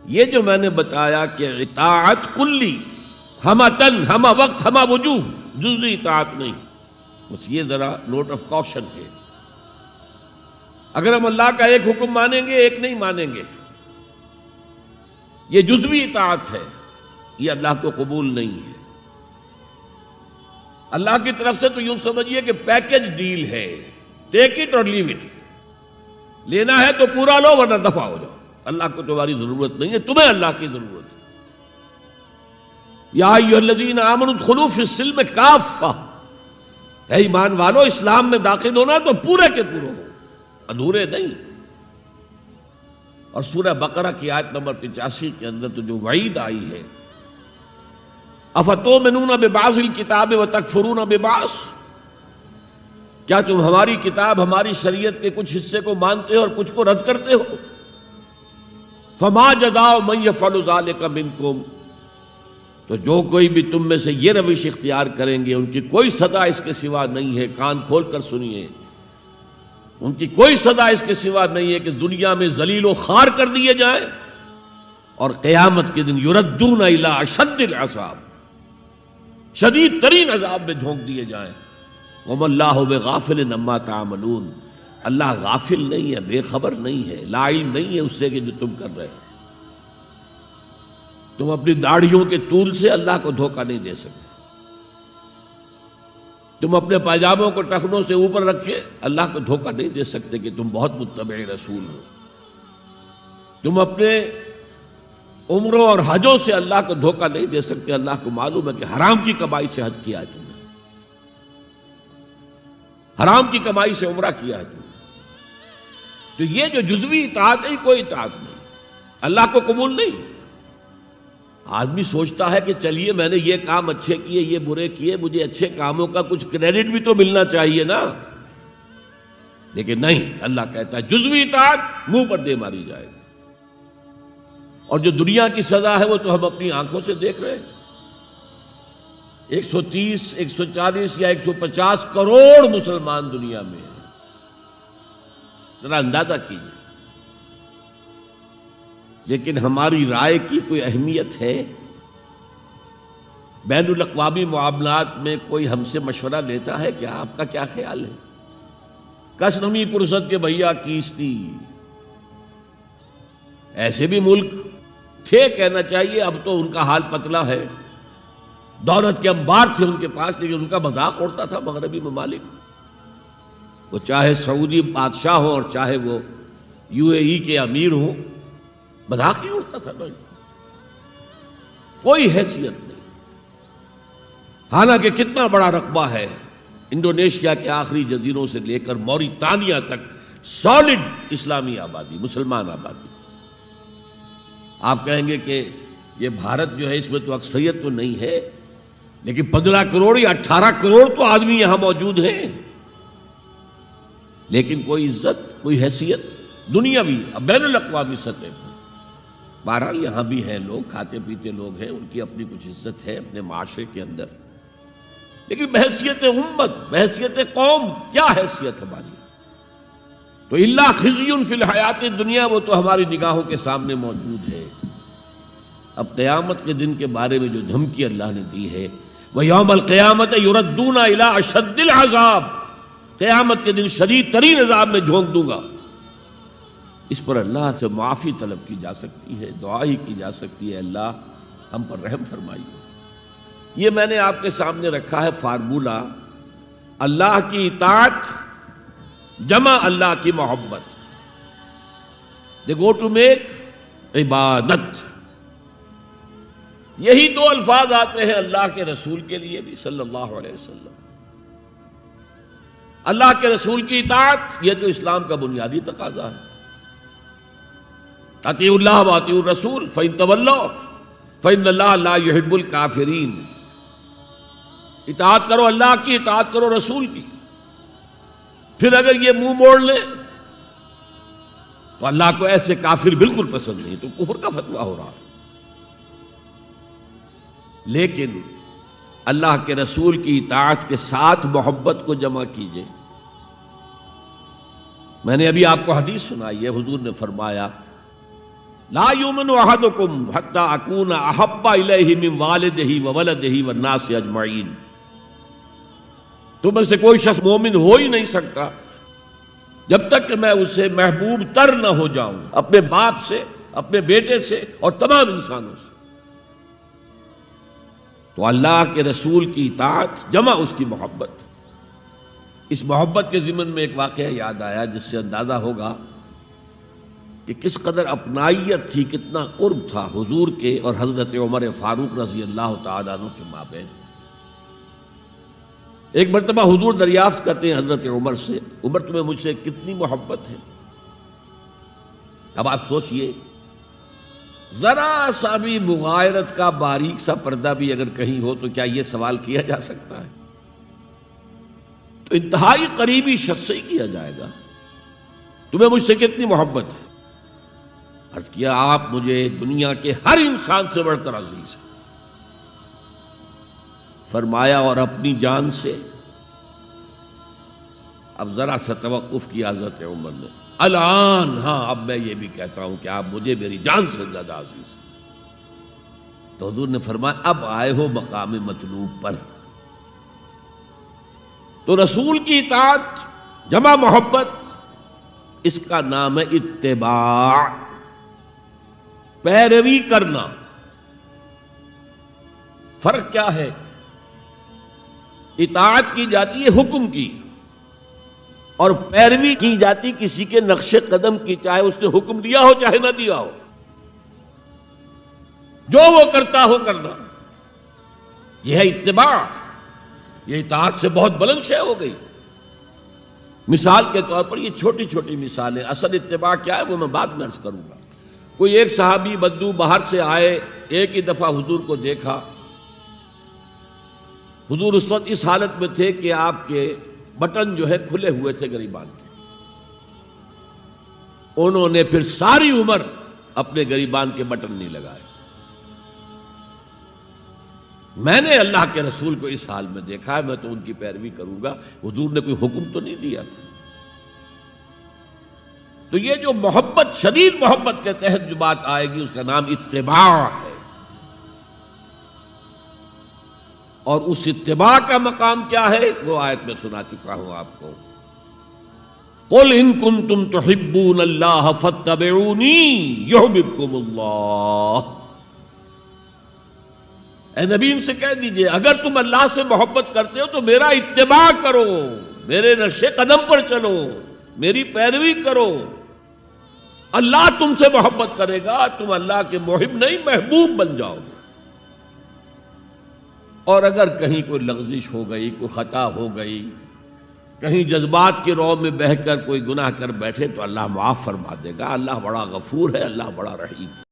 یہ جو میں نے بتایا کہ اطاعت کلی، ہمہ تن، ہمہ وقت، ہمہ وجوہ، جزوی اطاعت نہیں، بس یہ ذرا نوٹ آف کاشن ہے۔ اگر ہم اللہ کا ایک حکم مانیں گے ایک نہیں مانیں گے، یہ جزوی اطاعت ہے، یہ اللہ کو قبول نہیں ہے۔ اللہ کی طرف سے تو یوں سمجھیے کہ پیکج ڈیل ہے، ٹیک اٹ اور لیو اٹ، لینا ہے تو پورا لو ورنہ دفع ہو جاؤ، اللہ کو تمہاری ضرورت نہیں ہے، تمہیں اللہ کی ضرورت ہے۔ یا ایھا الذین آمنوا ادخلوا فی السلم کافہ، اے ایمان والو اسلام میں داخل ہونا تو پورے کے پورے ہو، ادھورے نہیں۔ اور سورہ بقرہ کی آیت نمبر 85 کے اندر تو جو وعید آئی ہے، افتؤمنون ببعض الکتاب وتکفرون ببعض، کیا تم ہماری کتاب، ہماری شریعت کے کچھ حصے کو مانتے ہو اور کچھ کو رد کرتے ہو؟ فما جزاء من یفعل ذلک منکم، تو جو کوئی بھی تم میں سے یہ روش اختیار کریں گے ان کی کوئی سزا اس کے سوا نہیں ہے، کان کھول کر سنیے، ان کی کوئی سزا اس کے سوا نہیں ہے کہ دنیا میں ذلیل و خوار کر دیے جائیں اور قیامت کے دن یردون الی اشد العذاب، شدید ترین عذاب میں جھونک دیے جائیں۔ وما اللہ بغافل عما تعملون، اللہ غافل نہیں ہے، بے خبر نہیں ہے، لا علم نہیں ہے اس سے کہ جو تم کر رہے ہو۔ تم اپنی داڑھیوں کے طول سے اللہ کو دھوکہ نہیں دے سکتے، تم اپنے پاجاموں کو ٹخنوں سے اوپر رکھے اللہ کو دھوکہ نہیں دے سکتے کہ تم بہت متبع رسول ہو، تم اپنے عمروں اور حجوں سے اللہ کو دھوکہ نہیں دے سکتے، اللہ کو معلوم ہے کہ حرام کی کمائی سے حج کیا ہے تم نے، حرام کی کمائی سے عمرہ کیا ہے تم نے۔ تو یہ جو جزوی اطاعت ہے کوئی اطاعت نہیں، اللہ کو قبول نہیں۔ آدمی سوچتا ہے کہ چلیے میں نے یہ کام اچھے کیے، یہ برے کیے، مجھے اچھے کاموں کا کچھ کریڈٹ بھی تو ملنا چاہیے نا، لیکن نہیں، اللہ کہتا ہے جزوی اطاعت منہ پر دے ماری جائے گی، اور جو دنیا کی سزا ہے وہ تو ہم اپنی آنکھوں سے دیکھ رہے ہیں۔ 130، 140 یا 150 کروڑ مسلمان دنیا میں ہیں، ذرا اندازہ کیجیے، لیکن ہماری رائے کی کوئی اہمیت ہے؟ بین الاقوامی معاملات میں کوئی ہم سے مشورہ لیتا ہے کیا؟ آپ کا کیا خیال ہے؟ کس نمی پرست کے بھیا کیستی، ایسے بھی ملک تھے کہنا چاہیے، اب تو ان کا حال پتلا ہے، دولت کے انبار تھے ان کے پاس، لیکن ان کا مذاق اڑتا تھا مغربی ممالک، وہ چاہے سعودی بادشاہ ہوں اور چاہے وہ UAE کے امیر ہوں، مذاق ہی اڑتا تھا نا، کوئی حیثیت نہیں۔ حالانکہ کتنا بڑا رقبہ ہے، انڈونیشیا کے آخری جزیروں سے لے کر موریتانیہ تک سالڈ اسلامی آبادی، مسلمان آبادی۔ آپ کہیں گے کہ یہ بھارت جو ہے اس میں تو اکثریت تو نہیں ہے، لیکن 15 کروڑ یا 18 کروڑ تو آدمی یہاں موجود ہیں، لیکن کوئی عزت، کوئی حیثیت دنیاوی بین الاقوامی سطح پر۔ بہرحال یہاں بھی ہیں لوگ، کھاتے پیتے لوگ ہیں، ان کی اپنی کچھ عزت ہے اپنے معاشرے کے اندر، لیکن بحیثیت امت، بحیثیت قوم کیا حیثیت ہماری؟ تو الا خزی فی الحیات الدنیا، وہ تو ہماری نگاہوں کے سامنے موجود ہے۔ اب قیامت کے دن کے بارے میں جو دھمکی اللہ نے دی ہے، وَيَوْمَ الْقِيَامَةِ يُرَدُّونَ إِلَىٰ أَشَدِّ الْعَذَابِ، قیامت کے دن شدید ترین عذاب میں جھونک دوں گا۔ اس پر اللہ سے معافی طلب کی جا سکتی ہے، دعا ہی کی جا سکتی ہے، اللہ ہم پر رحم فرمائیے۔ یہ میں نے آپ کے سامنے رکھا ہے فارمولہ، اللہ کی اطاعت جمع اللہ کی محبت، دے گو ٹو میک عبادت۔ یہی دو الفاظ آتے ہیں اللہ کے رسول کے لیے بھی صلی اللہ علیہ وسلم۔ اللہ کے رسول کی اطاعت یہ تو اسلام کا بنیادی تقاضا ہے، اطیعوا اللہ واطیعوا الرسول فإن تولوا فإن اللہ لا يحب الکافرین۔ اطاعت کرو اللہ کی، اطاعت کرو رسول کی، پھر اگر یہ منہ موڑ لیں تو اللہ کو ایسے کافر بالکل پسند نہیں، تو کفر کا فتویٰ ہو رہا ہے۔ لیکن اللہ کے رسول کی اطاعت کے ساتھ محبت کو جمع کیجئے۔ میں نے ابھی آپ کو حدیث سنائی ہے، حضور نے فرمایا لا یؤمن احدکم حتی اکون احب الیہ من والدہ وولدہ والناس اجمعین، تم میں سے کوئی شخص مومن ہو ہی نہیں سکتا جب تک کہ میں اسے محبوب تر نہ ہو جاؤں، اپنے باپ سے، اپنے بیٹے سے اور تمام انسانوں سے۔ تو اللہ کے رسول کی اطاعت جمع اس کی محبت۔ اس محبت کے ضمن میں ایک واقعہ یاد آیا جس سے اندازہ ہوگا کہ کس قدر اپنائیت تھی، کتنا قرب تھا حضور کے اور حضرت عمر فاروق رضی اللہ تعالیٰ عنہ کے مابین۔ ایک مرتبہ حضور دریافت کرتے ہیں حضرت عمر سے، عمر تمہیں مجھ سے کتنی محبت ہے؟ اب آپ سوچئے، ذرا سا بھی مغایرت کا باریک سا پردہ بھی اگر کہیں ہو تو کیا یہ سوال کیا جا سکتا ہے؟ تو انتہائی قریبی شخص سے ہی کیا جائے گا، تمہیں مجھ سے کتنی محبت ہے؟ عرض کیا آپ مجھے دنیا کے ہر انسان سے بڑھ کر عزیز ہیں۔ فرمایا اور اپنی جان سے؟ اب ذرا سا توقف کیا حضرت عمر نے، الان ہاں اب میں یہ بھی کہتا ہوں کہ آپ مجھے میری جان سے زیادہ عزیز ہیں۔ تو حضور نے فرمایا اب آئے ہو مقام مطلوب پر۔ تو رسول کی اطاعت جمع محبت، اس کا نام ہے اتباع، پیروی کرنا۔ فرق کیا ہے؟ اطاعت کی جاتی ہے حکم کی، اور پیروی کی جاتی کسی کے نقش قدم کی، چاہے اس نے حکم دیا ہو چاہے نہ دیا ہو، جو وہ کرتا ہو کرنا، یہ ہے اتباع۔ یہ اطاعت سے بہت بلند شے ہو گئی۔ مثال کے طور پر یہ چھوٹی چھوٹی مثالیں، اصل اتباع کیا ہے وہ میں بعد میں عرض کروں گا۔ کوئی ایک صحابی بدو باہر سے آئے، ایک ہی دفعہ حضور کو دیکھا، حضور اس وقت اس حالت میں تھے کہ آپ کے بٹن جو ہے کھلے ہوئے تھے گریبان کے، انہوں نے پھر ساری عمر اپنے گریبان کے بٹن نہیں لگائے۔ میں نے اللہ کے رسول کو اس حال میں دیکھا ہے، میں تو ان کی پیروی کروں گا، حضور نے کوئی حکم تو نہیں دیا تھا۔ تو یہ جو محبت، شدید محبت کے تحت جو بات آئے گی اس کا نام اتباع ہے، اور اس اتباع کا مقام کیا ہے وہ آیت میں سنا چکا ہوں آپ کو۔ قل ان کنتم تحبون اللہ فاتبعونی یحببکم اللہ۔ اے نبی ان سے کہہ دیجئے اگر تم اللہ سے محبت کرتے ہو تو میرا اتباع کرو، میرے نقش قدم پر چلو، میری پیروی کرو، اللہ تم سے محبت کرے گا، تم اللہ کے محب نہیں محبوب بن جاؤ گے۔ اور اگر کہیں کوئی لغزش ہو گئی، کوئی خطا ہو گئی، کہیں جذبات کے رو میں بہہ کر کوئی گناہ کر بیٹھے تو اللہ معاف فرما دے گا۔ اللہ بڑا غفور ہے، اللہ بڑا رحیم ہے۔